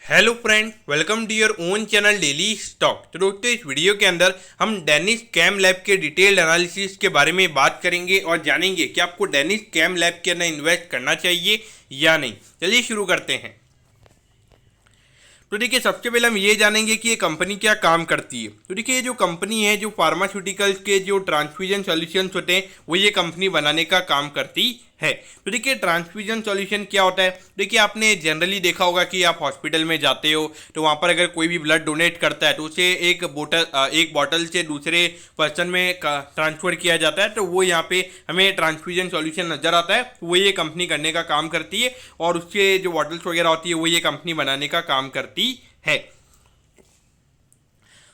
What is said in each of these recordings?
Hello friend, welcome to your own channel daily stock. तो दोस्तों, इस वीडियो के अंदर हम डेनिश कैम लैब के डिटेल्ड एनालिसिस के बारे में बात करेंगे और जानेंगे कि आपको डेनिश कैम लैब के अंदर इन्वेस्ट करना चाहिए या नहीं। चलिए शुरू करते हैं। तो देखिए, सबसे पहले हम ये जानेंगे कि ये कंपनी क्या काम करती है। तो देखिए, ये जो कंपनी है, जो फार्मास्यूटिकल्स के जो ट्रांसफ्यूजन सॉल्यूशंस होते हैं वो ये कंपनी बनाने का काम करती है। तो देखिए, ट्रांसफ्यूजन सॉल्यूशन क्या होता है। देखिए, आपने जनरली देखा होगा कि आप हॉस्पिटल में जाते हो तो वहाँ पर अगर कोई भी ब्लड डोनेट करता है तो उसे एक बॉटल से दूसरे पर्सन में ट्रांसफ़र किया जाता है। तो वो यहाँ पे हमें ट्रांसफ्यूजन सॉल्यूशन नज़र आता है। वो ये कंपनी करने का काम करती है और उससे जो बॉटल्स वगैरह होती है वो ये कंपनी बनाने का काम करती है।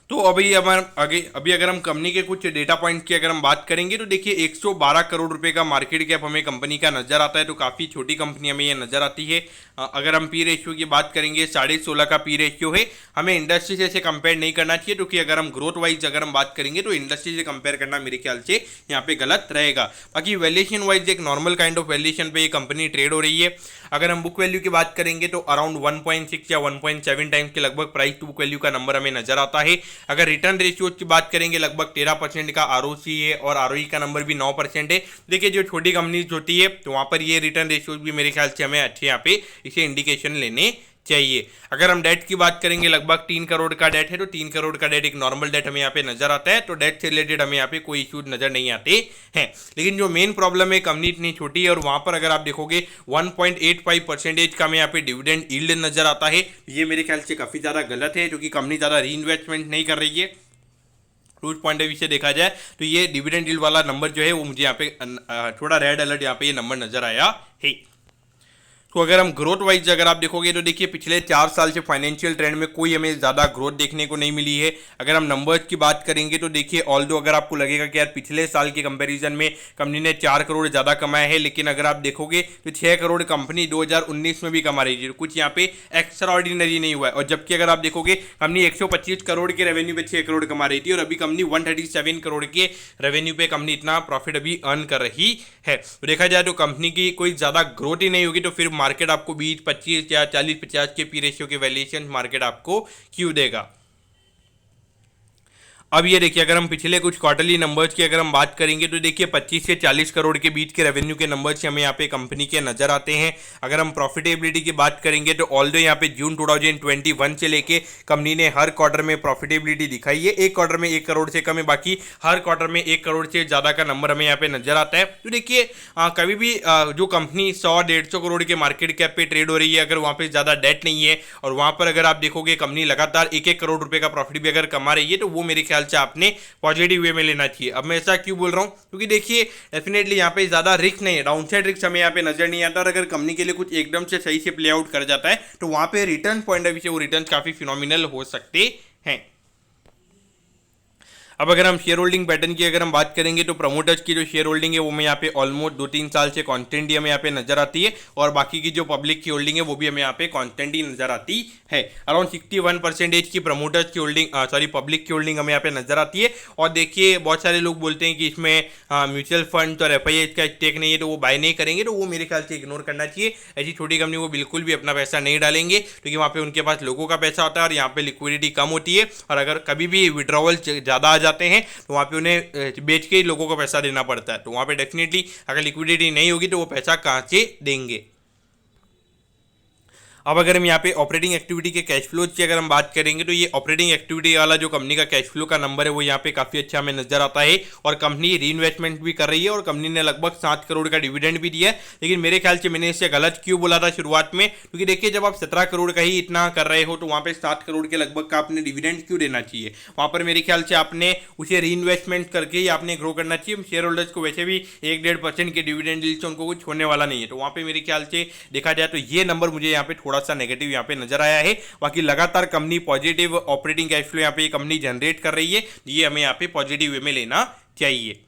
तो अभी अगर हम कंपनी के कुछ डेटा पॉइंट की अगर हम बात करेंगे तो देखिए, 112 करोड़ रुपए का मार्केट कैप हमें कंपनी का नजर आता है। तो काफ़ी छोटी कंपनी हमें ये नजर आती है। अगर हम पी रेशियो की बात करेंगे, 16.5 का पी रेशियो है। हमें इंडस्ट्री से ऐसे कंपेयर नहीं करना चाहिए, क्योंकि अगर हम ग्रोथ वाइज अगर हम बात करेंगे तो इंडस्ट्री से कंपेयर करना मेरे ख्याल से यहाँ पे गलत रहेगा। बाकी वैल्यूएशन वाइज एक नॉर्मल काइंड ऑफ वैल्यूएशन पे ये कंपनी ट्रेड हो रही है। अगर हम बुक वैल्यू की बात करेंगे तो अराउंड 1.6 या 1.7 टाइम्स के लगभग प्राइस टू बुक वैल्यू का नंबर हमें नजर आता है। अगर रिटर्न रेशियो की बात करेंगे, लगभग 13% का आरओसी है और आरओई का नंबर भी 9% है। देखिए, जो छोटी कंपनीज होती है तो वहाँ पर ये रिटर्न रेशियो भी मेरे ख्याल से हमें अच्छे यहाँ पे इसे इंडिकेशन लेने चाहिए। अगर हम डेट की बात करेंगे, लगभग 3 करोड़ का डेट है। तो 3 करोड़ का डेट एक नॉर्मल डेट हमें यहाँ पे नजर आता है। तो डेट से रिलेटेड हमें यहाँ पे कोई इश्यूज नजर नहीं आते हैं। लेकिन जो मेन प्रॉब्लम है, कंपनी इतनी छोटी है और वहां पर अगर आप देखोगे 1.85% का हमें यहाँ पे डिविडेंड यील्ड नजर आता है। ये मेरे ख्याल से काफी ज्यादा गलत है, क्योंकि कंपनी ज्यादा री इन्वेस्टमेंट नहीं कर रही है। तो उस पॉइंट ऑफ व्यू से देखा जाए तो ये डिविडेंड यील्ड वाला नंबर जो है वो मुझे यहाँ पे थोड़ा रेड अलर्ट यहाँ पे ये नंबर नजर आया है। तो अगर हम ग्रोथ वाइज अगर आप देखोगे तो देखिए, पिछले 4 साल से फाइनेंशियल ट्रेंड में कोई हमें ज़्यादा ग्रोथ देखने को नहीं मिली है। अगर हम नंबर्स की बात करेंगे तो देखिए, ऑल्दो अगर आपको लगेगा कि यार पिछले साल के कंपैरिजन में कंपनी ने 4 करोड़ ज़्यादा कमाए हैं, लेकिन अगर आप देखोगे तो 6 करोड़ कंपनी 2019 में भी कमा रही थी। कुछ यहाँ पे एक्स्ट्रा ऑर्डिनरी नहीं हुआ है। और जबकि अगर आप देखोगे, कंपनी 125 करोड़ के रेवेन्यू पे 6 करोड़ कमा रही थी और अभी कंपनी 137 करोड़ के रेवेन्यू पे कंपनी इतना प्रॉफिट अभी अर्न कर रही है। तो देखा जाए तो कंपनी की कोई ज़्यादा ग्रोथ ही नहीं होगी, तो फिर मार्केट आपको 20-25 या 40-50 के पी रेशियो के वैल्यूएशन मार्केट आपको क्यों देगा। अब ये देखिए, अगर हम पिछले कुछ क्वार्टरली नंबर्स की अगर हम बात करेंगे तो देखिए, 25 से 40 करोड़ के बीच के रेवेन्यू के नंबर्स हमें यहाँ पे कंपनी के नजर आते हैं। अगर हम प्रॉफिटेबिलिटी की बात करेंगे तो ऑल्दो यहाँ पे जून 2021 से लेके कंपनी ने हर क्वार्टर में प्रॉफिटेबिलिटी दिखाई है। एक क्वार्टर में 1 करोड़ से कम है, बाकी हर क्वार्टर में 1 करोड़ से ज़्यादा का नंबर हमें यहाँ पे नजर आता है। तो देखिए, कभी भी जो कंपनी 100-150 करोड़ के मार्केट कैप पे ट्रेड हो रही है, अगर वहाँ पे ज़्यादा डेट नहीं है और वहाँ पर अगर आप देखोगे कंपनी लगातार 1-1 करोड़ रुपये का प्रॉफिट भी अगर कमा रही है, तो वो मेरे ख्याल से आपने पॉजिटिव वे में लेना चाहिए। अब मैं ऐसा क्यों बोल रहा हूं, क्योंकि देखिए, डेफिनेटली यहाँ पे ज्यादा रिस्क नहीं है, डाउनसाइड रिस्क हमें यहाँ पे नजर नहीं आता। और अगर कंपनी के लिए कुछ एकदम से सही से प्ले आउट कर जाता है तो वहां पे रिटर्न पॉइंट ऑफ व्यू से वो रिटर्न काफी फिनोमिनल हो सकते हैं। अब अगर हम शेयर होल्डिंग पैटर्न की अगर हम बात करेंगे तो प्रमोटर्स की जो शेयर होल्डिंग है वो हमें यहाँ पे ऑलमोस्ट 2-3 साल से कांस्टेंट ही हमें यहाँ पे नजर आती है। और बाकी की जो पब्लिक की होल्डिंग है वो भी हमें यहाँ पे कांस्टेंट ही नजर आती है। अराउंड 61% की प्रमोटर्स की होल्डिंग पब्लिक की होल्डिंग हमें यहाँ पे नजर आती है। और देखिए, बहुत सारे लोग बोलते हैं कि इसमें म्यूचुअल फंड और एफआईआई का स्टेक नहीं है तो वो बाय नहीं करेंगे। तो वो मेरे ख्याल से इग्नोर करना चाहिए। ऐसी छोटी कंपनी वो बिल्कुल भी अपना पैसा नहीं डालेंगे, क्योंकि वहाँ पे उनके पास लोगों का पैसा होता है और यहाँ पे लिक्विडिटी कम होती है। और अगर कभी भी विड्रॉवल ज़्यादा आ जाते हैं तो वहाँ पे उन्हें बेच के ही लोगों को पैसा देना पड़ता है। तो वहाँ पे डेफिनेटली अगर लिक्विडिटी नहीं होगी तो वो पैसा कहाँ से देंगे। अब अगर हम यहाँ पे ऑपरेटिंग एक्टिविटी के कैश फ्लो की अगर हम बात करेंगे तो ये ऑपरेटिंग एक्टिविटी वाला जो कंपनी का कैश फ्लो का नंबर है वो यहाँ पे काफ़ी अच्छा हमें नजर आता है। और कंपनी री इन्वेस्टमेंट भी कर रही है और कंपनी ने लगभग 7 करोड़ का डिविडेंड भी दिया है। लेकिन मेरे ख्याल से मैंने इससे गलत क्यों बोला था शुरुआत में, क्योंकि देखिए, जब आप 17 करोड़ का ही इतना कर रहे हो तो वहाँ पे 7 करोड़ के लगभग का आपने डिविडेंड क्यों देना चाहिए। वहाँ पर मेरे ख्याल से आपने उसे री इन्वेस्टमेंट करके ही आपने ग्रो करना चाहिए। शेयर होल्डर्स को वैसे भी 1-1.5% के डिविडेंड से उनको कुछ होने वाला नहीं है। तो वहाँ पे मेरे ख्याल से देखा जाए तो ये नंबर मुझे यहाँ पे थोड़ा सा नेगेटिव यहाँ पे नजर आया है। बाकी लगातार company positive operating cash flow यहाँ पे कंपनी जनरेट कर रही है, ये हमें यहाँ पे पॉजिटिव वे में लेना चाहिए।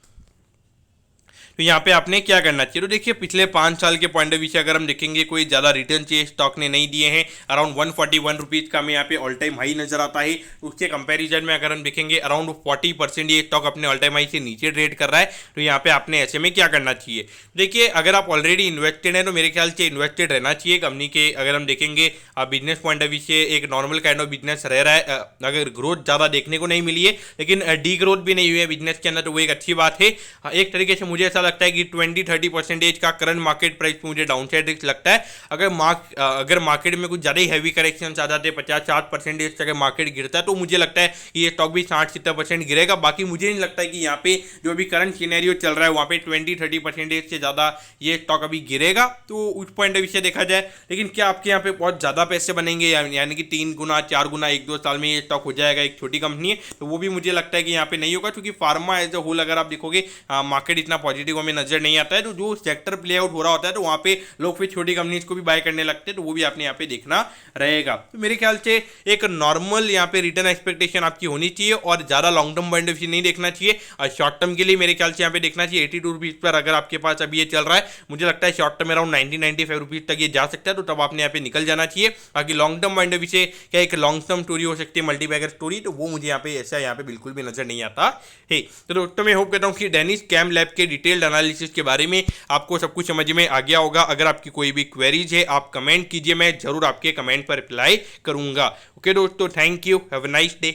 तो यहाँ पे आपने क्या करना चाहिए, तो देखिए पिछले 5 साल के पॉइंट ऑफ व्यू से अगर हम देखेंगे कोई ज़्यादा रिटर्न चाहिए स्टॉक ने नहीं दिए हैं। अराउंड 141 रुपीज़ का हमें यहाँ पे ऑल टाइम हाई नजर आता है। उसके कंपैरिजन में अगर हम देखेंगे अराउंड 40% ये स्टॉक अपने ऑल टाइम हाई से नीचे ट्रेड कर रहा है। तो यहाँ पे आपने ऐसे में क्या करना चाहिए, देखिए अगर आप ऑलरेडी इन्वेस्टेड हैं तो मेरे ख्याल से इन्वेस्टेड रहना चाहिए कंपनी के। अगर हम देखेंगे बिजनेस पॉइंट ऑफ व्यू से एक नॉर्मल काइंड ऑफ बिजनेस रह रहा है, अगर ग्रोथ ज़्यादा देखने को नहीं मिली है लेकिन डी ग्रोथ भी नहीं हुई है बिजनेस के अंदर, तो वो एक अच्छी बात है। एक तरीके से मुझे ऐसा लगता है कि 20-30% का करंट मार्केट प्राइस मुझे डाउन साइड रिस्क लगता है। अगर मार्केट में कुछ ज़्यादा ही हैवी करेक्शन आ जाते हैं, 50-60% अगर मार्केट गिरता है, तो मुझे लगता है कि ये स्टॉक भी 60-70% गिरेगा। बाकी मुझे नहीं लगता है कि यहाँ पे जो अभी करंट सिनेरियो चल रहा है वहाँ पे 20-30% से ज़्यादा ये स्टॉक अभी गिरेगा। तो उस पॉइंट ऑफ व्यू से देखा जाए, लेकिन क्या आपके यहाँ पे बहुत ज़्यादा पैसे बनेंगे, यानी कि 3 गुना 4 गुना 1-2 साल में ये स्टॉक हो जाएगा, एक छोटी कंपनी है, तो वो भी मुझे लगता है कि यहाँ पे नहीं होगा। क्योंकि फार्मा एज अ होल अगर आप देखोगे मार्केट इतना पॉजिटिव हमें नजर नहीं आता है। तो जो सेक्टर प्ले आउट हो रहा होता है तो वहाँ पे लोग फिर छोटी कंपनीज को भी बाय करने लगते हैं, तो वो भी आपने यहाँ पे देखना रहेगा। तो मेरे ख्याल से एक नॉर्मल यहाँ पे रिटर्न एक्सपेक्टेशन आपकी होनी चाहिए और ज़्यादा long term point of view नहीं देखना चाहिए। और शॉर्ट टर्म के लिए मेरे ख्याल से यहाँ पे देखना चाहिए 82 रुपीज़ पर अगर आपके पास अभी ये चल रहा है, मुझे लगता है शॉर्ट टर्म अराउंड 90-95 रुपीज़ तक ये जा सकता है, तो तब आपने यहाँ पे निकल जाना चाहिए। बाकी long term point of view से क्या एक लॉन्ग टर्म स्टोरी हो सकती है मल्टीबैगर स्टोरी, तो वो मुझे यहाँ पे ऐसा यहाँ पे बिल्कुल भी नजर नहीं आता है। तो दोस्तों मैं होप करता हूँ कि डेनिस कैम लैब के डिटेल्ड एनालिसिस के बारे में आपको सब कुछ समझ में आ गया होगा। अगर आपकी कोई भी क्वेरीज है आप कमेंट कीजिए, मैं जरूर आपके कमेंट पर रिप्लाई करूंगा। ओके दोस्तों, thank you, have a nice day.